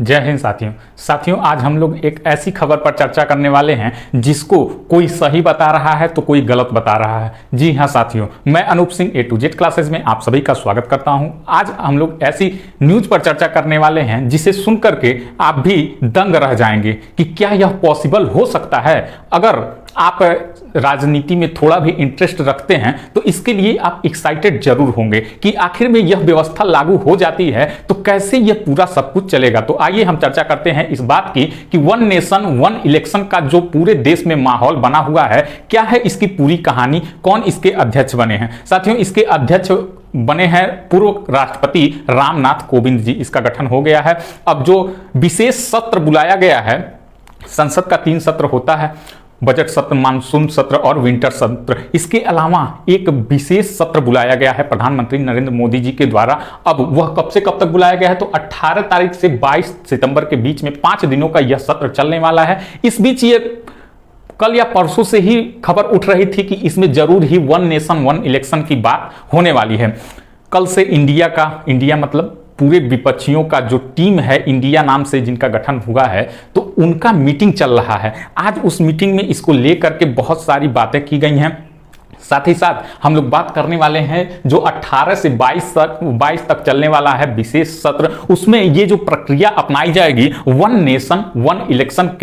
जय हिंद साथियों आज हम लोग एक ऐसी खबर पर चर्चा करने वाले हैं जिसको कोई सही बता रहा है तो कोई गलत बता रहा है। जी हाँ साथियों, मैं Anoop Singh A to Z classes में आप सभी का स्वागत करता हूं। आज हम लोग ऐसी न्यूज पर चर्चा करने वाले हैं जिसे सुन करके आप भी दंग रह जाएंगे कि क्या यह पॉसिबल हो सकता है। अगर आप राजनीति में थोड़ा भी इंटरेस्ट रखते हैं तो इसके लिए आप एक्साइटेड जरूर होंगे कि आखिर में यह व्यवस्था लागू हो जाती है तो कैसे यह पूरा सब कुछ चलेगा। तो आइए हम चर्चा करते हैं इस बात की कि वन नेशन वन इलेक्शन का जो पूरे देश में माहौल बना हुआ है, क्या है इसकी पूरी कहानी, कौन इसके अध्यक्ष बने हैं। साथियों, इसके अध्यक्ष बने हैं पूर्व राष्ट्रपति रामनाथ कोविंद जी। इसका गठन हो गया है। अब जो विशेष सत्र बुलाया गया है, संसद का 3 सत्र होता है, बजट सत्र, मानसून सत्र और विंटर सत्र। इसके अलावा एक विशेष सत्र बुलाया गया है प्रधानमंत्री नरेंद्र मोदी जी के द्वारा। अब वह कब से कब तक बुलाया गया है तो 18 तारीख से 22 सितंबर के बीच में 5 दिनों का यह सत्र चलने वाला है। इस बीच ये कल या परसों से ही खबर उठ रही थी कि इसमें जरूर ही वन नेशन वन इलेक्शन की बात होने वाली है। कल से इंडिया मतलब पूरे विपक्षियों का जो टीम है इंडिया नाम से जिनका गठन हुआ है, तो उनका मीटिंग चल रहा है। आज उस मीटिंग में इसको लेकर के बहुत सारी बातें की गई हैं। साथ ही साथ हम लोग बात करने वाले हैं जो 18 से 22 तक चलने वाला है विशेष सत्र, उसमें ये जो प्रक्रिया अपनाई जाएगी वन नेशन वन इलेक्शन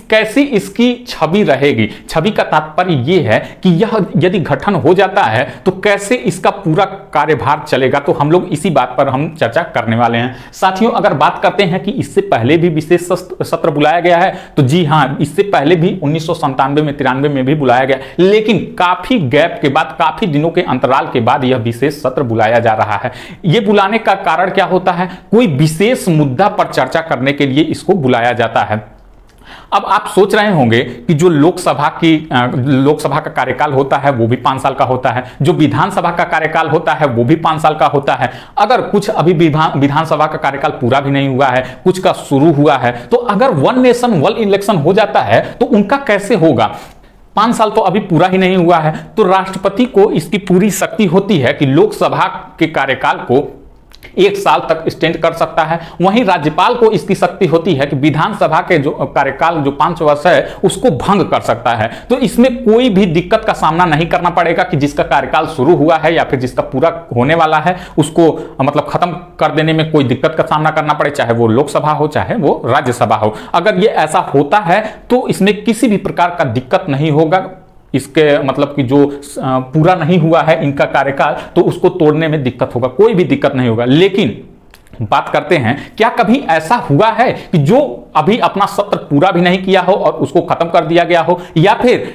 कैसी इसकी छवि रहेगी। छवि का तात्पर्य ये है कि यह यदि गठन हो जाता है तो कैसे इसका पूरा कार्यभार चलेगा। तो हम लोग इसी बात पर हम चर्चा करने वाले हैं। साथियों, अगर बात करते हैं कि इससे पहले भी विशेष सत्र बुलाया गया है तो जी हाँ, इससे पहले भी 1997 में 93 में भी बुलाया गया, लेकिन काफी गैप के बाद, काफी दिनों के अंतराल के बाद यह विशेष सत्र बुलाया जा रहा है। यह बुलाने का कारण क्या होता है? कोई विशेष मुद्दा पर चर्चा करने के लिए इसको बुलाया जाता है। अब आप सोच रहे होंगे कि जो लोकसभा का कार्यकाल होता है वो भी 5 साल का होता है, जो विधानसभा का कार्यकाल होता है वो भी 5 साल का होता है। अगर कुछ अभी विधानसभा का कार्यकाल पूरा भी नहीं हुआ है, कुछ का शुरू हुआ है, तो अगर वन नेशन वन इलेक्शन हो जाता है तो उनका कैसे होगा? 5 साल तो अभी पूरा ही नहीं हुआ है। तो राष्ट्रपति को इसकी पूरी शक्ति होती है कि लोकसभा के कार्यकाल को 1 साल तक एक्सटेंड कर सकता है। वहीं राज्यपाल को इसकी शक्ति होती है कि विधानसभा के जो कार्यकाल जो 5 वर्ष है उसको भंग कर सकता है। तो इसमें कोई भी दिक्कत का सामना नहीं करना पड़ेगा कि जिसका कार्यकाल शुरू हुआ है या फिर जिसका पूरा होने वाला है उसको मतलब खत्म कर देने में कोई दिक्कत का सामना करना पड़े, चाहे वो लोकसभा हो चाहे वो राज्यसभा हो। अगर ये ऐसा होता है तो इसमें किसी भी प्रकार का दिक्कत नहीं होगा। इसके मतलब कि जो पूरा नहीं हुआ है इनका कार्यकाल तो उसको तोड़ने में दिक्कत होगा, कोई भी दिक्कत नहीं होगा। लेकिन बात करते हैं, क्या कभी ऐसा हुआ है कि जो अभी अपना सत्र पूरा भी नहीं किया हो और उसको खत्म कर दिया गया हो, या फिर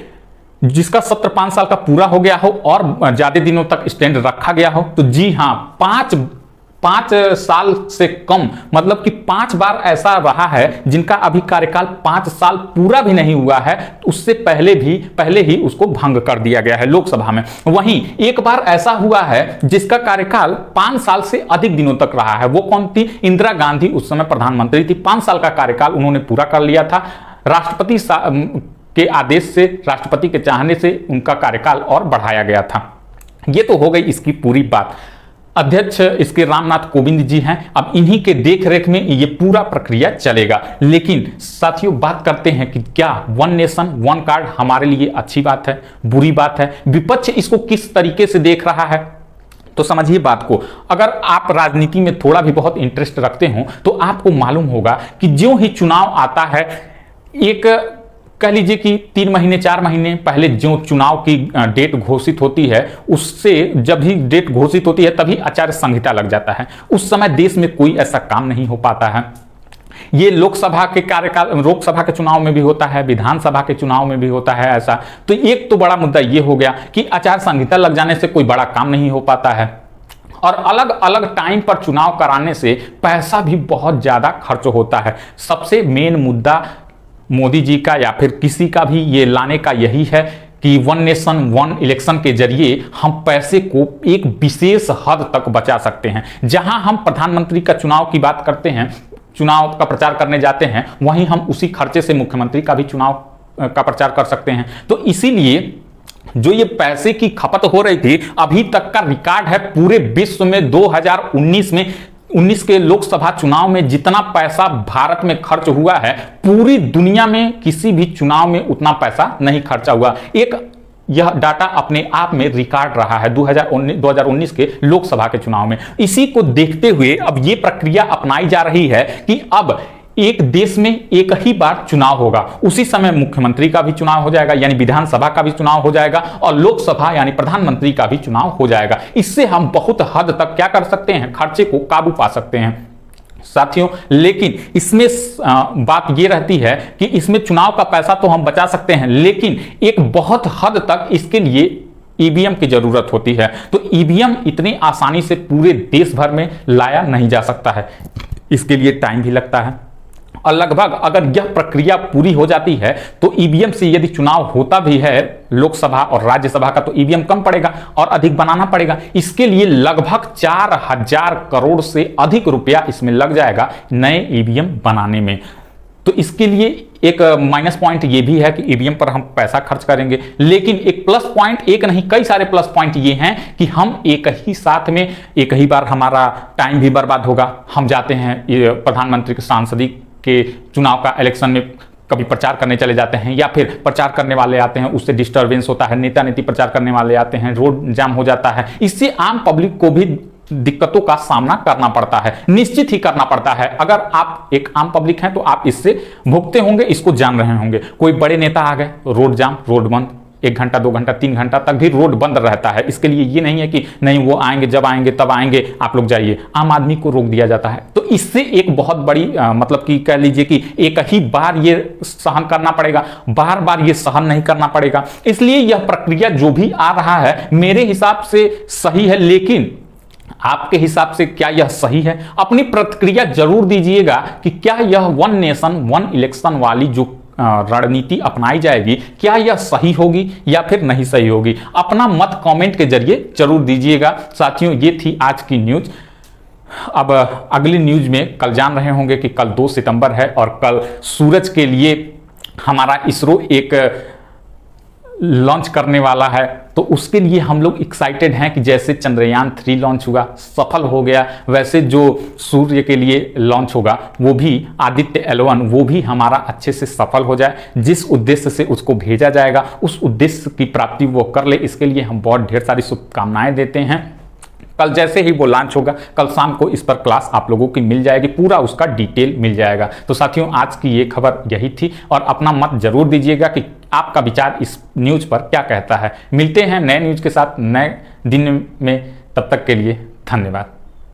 जिसका सत्र 5 साल का पूरा हो गया हो और ज्यादा दिनों तक स्टैंड रखा गया हो? तो जी हाँ, 5 साल से कम मतलब कि 5 बार ऐसा रहा है जिनका अभी कार्यकाल 5 साल पूरा भी नहीं हुआ है, उससे पहले ही उसको भंग कर दिया गया है लोकसभा में। वहीं एक बार ऐसा हुआ है जिसका कार्यकाल 5 साल से अधिक दिनों तक रहा है। वो कौन थी? इंदिरा गांधी उस समय प्रधानमंत्री थी। 5 साल का कार्यकाल उन्होंने पूरा कर लिया था। राष्ट्रपति के आदेश से, राष्ट्रपति के चाहने से उनका कार्यकाल और बढ़ाया गया था। ये तो हो गई इसकी पूरी बात। अध्यक्ष इसके रामनाथ कोविंद जी हैं। अब इन्हीं के देखरेख में ये पूरा प्रक्रिया चलेगा। लेकिन साथियों, बात करते हैं कि क्या वन नेशन वन कार्ड हमारे लिए अच्छी बात है, बुरी बात है? विपक्ष इसको किस तरीके से देख रहा है? तो समझिए बात को। अगर आप राजनीति में थोड़ा भी बहुत इंटरेस्ट रखते हो तो आपको मालूम होगा कि जो ही चुनाव आता है, एक कह लीजिए कि 3 महीने 4 महीने पहले जो चुनाव की डेट घोषित होती है, उससे जब भी डेट घोषित होती है तभी आचार संहिता लग जाता है। उस समय देश में कोई ऐसा काम नहीं हो पाता है। ये लोकसभा के चुनाव में भी होता है, विधानसभा के चुनाव में भी होता है ऐसा। तो एक तो बड़ा मुद्दा ये हो गया कि आचार संहिता लग जाने से कोई बड़ा काम नहीं हो पाता है, और अलग अलग टाइम पर चुनाव कराने से पैसा भी बहुत ज्यादा खर्च होता है। सबसे मेन मुद्दा मोदी जी का या फिर किसी का भी ये लाने का यही है कि वन नेशन वन इलेक्शन के जरिए हम पैसे को एक विशेष हद तक बचा सकते हैं। जहां हम प्रधानमंत्री का चुनाव की बात करते हैं, चुनाव का प्रचार करने जाते हैं, वहीं हम उसी खर्चे से मुख्यमंत्री का भी चुनाव का प्रचार कर सकते हैं। तो इसीलिए जो ये पैसे की खपत हो रही थी, अभी तक का रिकॉर्ड है पूरे विश्व में 2019 में 2019 के लोकसभा चुनाव में जितना पैसा भारत में खर्च हुआ है, पूरी दुनिया में किसी भी चुनाव में उतना पैसा नहीं खर्चा हुआ। यह डाटा अपने आप में रिकॉर्ड रहा है 2019 के लोकसभा के चुनाव में। इसी को देखते हुए अब यह प्रक्रिया अपनाई जा रही है कि अब एक देश में एक ही बार चुनाव होगा, उसी समय मुख्यमंत्री का भी चुनाव हो जाएगा, यानी विधानसभा का भी चुनाव हो जाएगा, और लोकसभा यानी प्रधानमंत्री का भी चुनाव हो जाएगा। इससे हम बहुत हद तक क्या कर सकते हैं, खर्चे को काबू पा सकते हैं साथियों। लेकिन इसमें बात यह रहती है कि इसमें चुनाव का पैसा तो हम बचा सकते हैं, लेकिन एक बहुत हद तक इसके लिए ईवीएम की जरूरत होती है। तो ईवीएम इतनी आसानी से पूरे देश भर में लाया नहीं जा सकता है, इसके लिए टाइम भी लगता है। और लगभग अगर यह प्रक्रिया पूरी हो जाती है तो ईवीएम से यदि चुनाव होता भी है लोकसभा और राज्यसभा का, तो ईवीएम कम पड़ेगा और अधिक बनाना पड़ेगा। इसके लिए लगभग 4000 करोड़ से अधिक रुपया इसमें लग जाएगा नए ईवीएम बनाने में। तो इसके लिए एक माइनस पॉइंट ये भी है कि ईवीएम पर हम पैसा खर्च करेंगे, लेकिन एक प्लस पॉइंट, एक नहीं कई सारे प्लस पॉइंट ये हैं कि हम एक ही साथ में एक ही बार हमारा टाइम भी बर्बाद होगा। हम जाते हैं प्रधानमंत्री के सांसदी के चुनाव का इलेक्शन में कभी प्रचार करने चले जाते हैं, या फिर प्रचार करने वाले आते हैं उससे डिस्टर्बेंस होता है, नेता नीति प्रचार करने वाले आते हैं, रोड जाम हो जाता है। इससे आम पब्लिक को भी दिक्कतों का सामना करना पड़ता है, निश्चित ही करना पड़ता है। अगर आप एक आम पब्लिक हैं तो आप इससे भुगते होंगे, इसको जान रहे होंगे। कोई बड़े नेता आ गए, रोड जाम, रोड बंद, 1 घंटा 2 घंटा 3 घंटा तक भी रोड बंद रहता है। इसके लिए ये नहीं है कि नहीं वो आएंगे, जब आएंगे तब आएंगे, आप लोग जाइए। आम आदमी को रोक दिया जाता है। तो इससे एक बहुत बड़ी मतलब कि कह लीजिए कि एक ही बार ये सहन करना पड़ेगा, बार बार ये सहन नहीं करना पड़ेगा। इसलिए यह प्रक्रिया जो भी आ रहा है मेरे हिसाब से सही है, लेकिन आपके हिसाब से क्या यह सही है? अपनी प्रतिक्रिया जरूर दीजिएगा कि क्या यह 1 नेशन 1 इलेक्शन वाली जो रणनीति अपनाई जाएगी, क्या यह सही होगी या फिर नहीं सही होगी? अपना मत कमेंट के जरिए जरूर दीजिएगा साथियों। ये थी आज की न्यूज। अब अगली न्यूज में कल जान रहे होंगे कि कल 2 सितंबर है और कल सूरज के लिए हमारा इसरो एक लॉन्च करने वाला है। तो उसके लिए हम लोग एक्साइटेड हैं कि जैसे चंद्रयान 3 लॉन्च हुआ, सफल हो गया, वैसे जो सूर्य के लिए लॉन्च होगा वो भी आदित्य L1 वो भी हमारा अच्छे से सफल हो जाए। जिस उद्देश्य से उसको भेजा जाएगा उस उद्देश्य की प्राप्ति वो कर ले, इसके लिए हम बहुत ढेर सारी शुभकामनाएं देते हैं। कल जैसे ही वो लॉन्च होगा, कल शाम को इस पर क्लास आप लोगों की मिल जाएगी, पूरा उसका डिटेल मिल जाएगा। तो साथियों आज की ये खबर यही थी, और अपना मत जरूर दीजिएगा कि आपका विचार इस न्यूज पर क्या कहता है। मिलते हैं नए न्यूज के साथ नए दिन में, तब तक के लिए धन्यवाद।